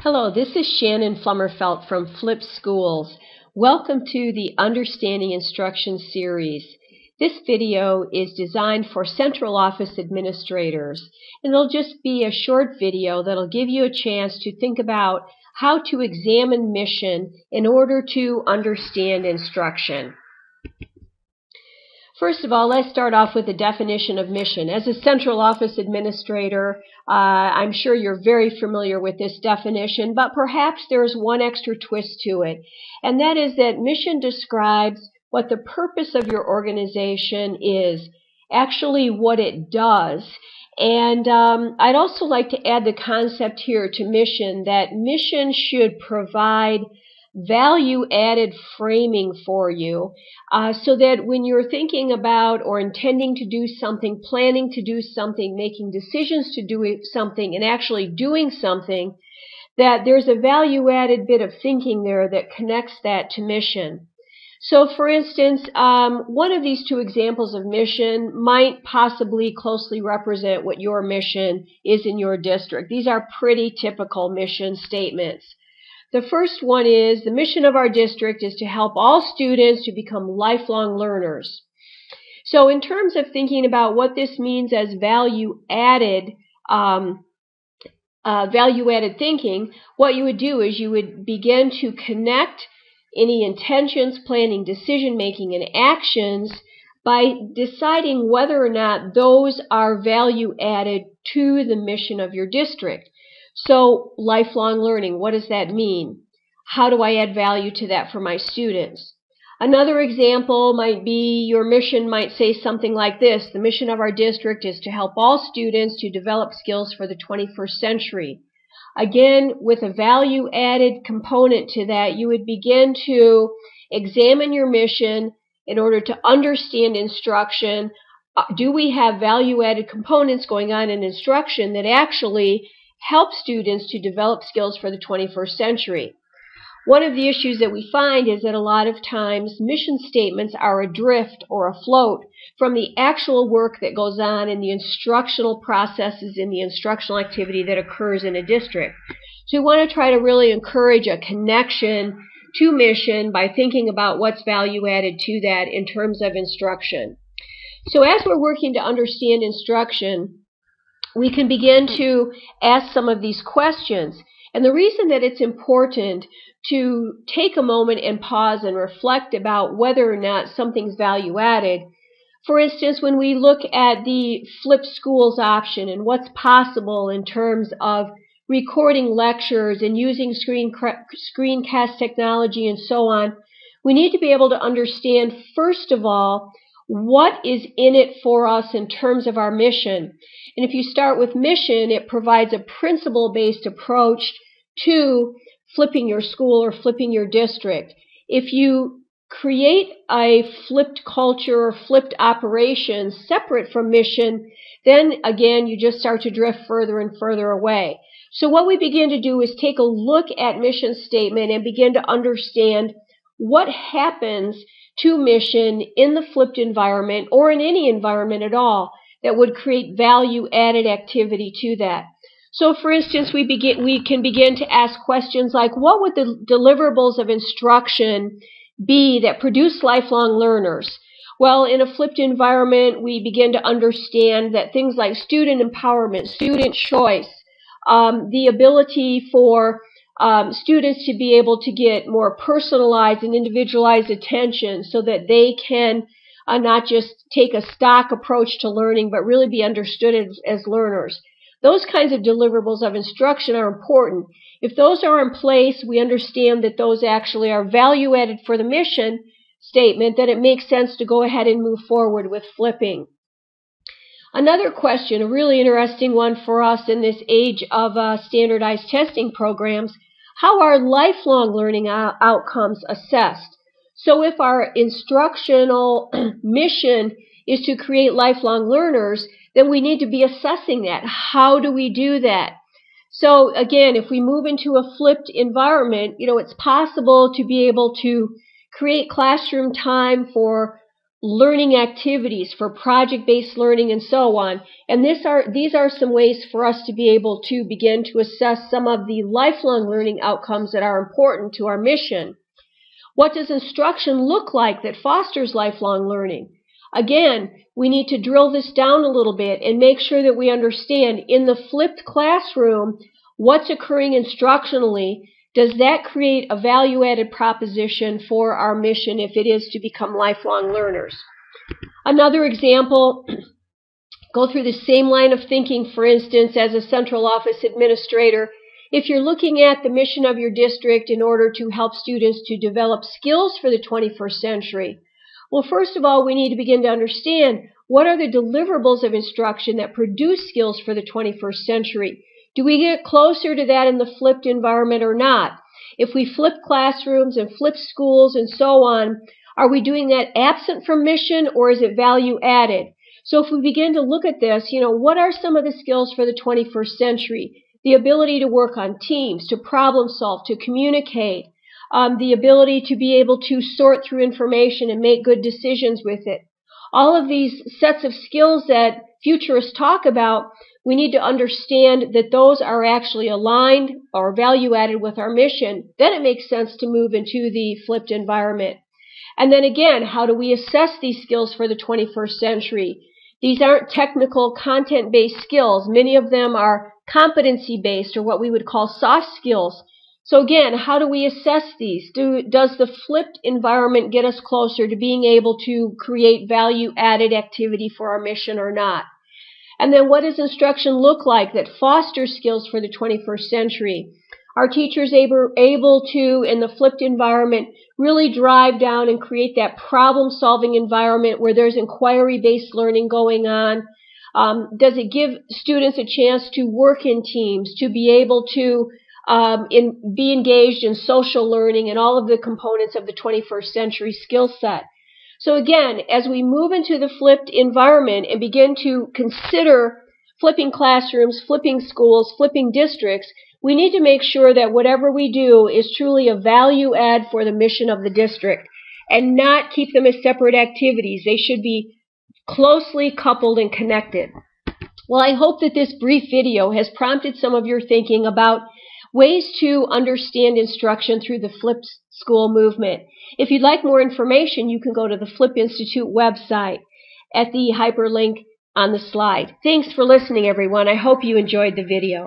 Hello, this is Shannon Flummerfelt from Flip Schools. Welcome to the Understanding Instruction series. This video is designed for central office administrators, and it'll just be a short video that'll give you a chance to think about how to examine mission in order to understand instruction. First of all, let's start off with the definition of mission. As a central office administrator, I'm sure you're very familiar with this definition, but perhaps there's one extra twist to it, and that is that mission describes what the purpose of your organization is, actually what it does. And I'd also like to add the concept here to mission, that mission should provide value-added framing for you so that when you're thinking about or intending to do something, planning to do something, making decisions to do something, and actually doing something, that there's a value-added bit of thinking there that connects that to mission. So for instance, one of these two examples of mission might possibly closely represent what your mission is in your district. These are pretty typical mission statements. The first one is, the mission of our district is to help all students to become lifelong learners. So in terms of thinking about what this means as value-added thinking, what you would do is you would begin to connect any intentions, planning, decision-making, and actions by deciding whether or not those are value-added to the mission of your district. So, lifelong learning, what does that mean? How do I add value to that for my students? Another example might be, your mission might say something like this: the mission of our district is to help all students to develop skills for the 21st century. Again, with a value-added component to that, you would begin to examine your mission in order to understand instruction. Do we have value-added components going on in instruction that actually help students to develop skills for the 21st century? One of the issues that we find is that a lot of times mission statements are adrift or afloat from the actual work that goes on in the instructional processes, in the instructional activity that occurs in a district. So we want to try to really encourage a connection to mission by thinking about what's value added to that in terms of instruction. So as we're working to understand instruction, we can begin to ask some of these questions. And the reason that it's important to take a moment and pause and reflect about whether or not something's value added. For instance, when we look at the Flip Schools option and what's possible in terms of recording lectures and using screencast technology and so on, we need to be able to understand, first of all, what is in it for us in terms of our mission. And if you start with mission, it provides a principle-based approach to flipping your school or flipping your district. If you create a flipped culture or flipped operation separate from mission, then again, you just start to drift further and further away. So what we begin to do is take a look at mission statement and begin to understand what happens to mission in the flipped environment or in any environment at all that would create value-added activity to that. So for instance, we can begin to ask questions like, what would the deliverables of instruction be that produce lifelong learners? Well, in a flipped environment, we begin to understand that things like student empowerment, student choice, the ability for students to be able to get more personalized and individualized attention so that they can not just take a stock approach to learning, but really be understood as learners. Those kinds of deliverables of instruction are important. If those are in place, we understand that those actually are value added for the mission statement, then it makes sense to go ahead and move forward with flipping. Another question, a really interesting one for us in this age of standardized testing programs: how are lifelong learning outcomes assessed? So if our instructional mission is to create lifelong learners, then we need to be assessing that. How do we do that? So again, if we move into a flipped environment, it's possible to be able to create classroom time for learning activities, for project-based learning, and so on. And these are some ways for us to be able to begin to assess some of the lifelong learning outcomes that are important to our mission. What does instruction look like that fosters lifelong learning? Again, we need to drill this down a little bit and make sure that we understand in the flipped classroom what's occurring instructionally. Does that create a value-added proposition for our mission if it is to become lifelong learners? Another example, go through the same line of thinking, for instance, as a central office administrator. If you're looking at the mission of your district in order to help students to develop skills for the 21st century, well, first of all, we need to begin to understand what are the deliverables of instruction that produce skills for the 21st century. Do we get closer to that in the flipped environment or not? If we flip classrooms and flip schools and so on, are we doing that absent from mission, or is it value added? So if we begin to look at this, what are some of the skills for the 21st century? The ability to work on teams, to problem solve, to communicate, the ability to be able to sort through information and make good decisions with it. All of these sets of skills that futurists talk about, we need to understand that those are actually aligned or value added with our mission. Then it makes sense to move into the flipped environment. And then again, how do we assess these skills for the 21st century? These aren't technical, content-based skills. Many of them are competency-based, or what we would call soft skills. So again, how do we assess these? Does the flipped environment get us closer to being able to create value-added activity for our mission or not? And then what does instruction look like that fosters skills for the 21st century? Are teachers able to, in the flipped environment, really drive down and create that problem-solving environment where there's inquiry-based learning going on? Does it give students a chance to work in teams, to be able to be engaged in social learning and all of the components of the 21st century skill set? So again, as we move into the flipped environment and begin to consider flipping classrooms, flipping schools, flipping districts, we need to make sure that whatever we do is truly a value add for the mission of the district and not keep them as separate activities. They should be closely coupled and connected. Well, I hope that this brief video has prompted some of your thinking about ways to understand instruction through the Flip School movement. If you'd like more information, you can go to the Flip Institute website at the hyperlink on the slide. Thanks for listening, everyone. I hope you enjoyed the video.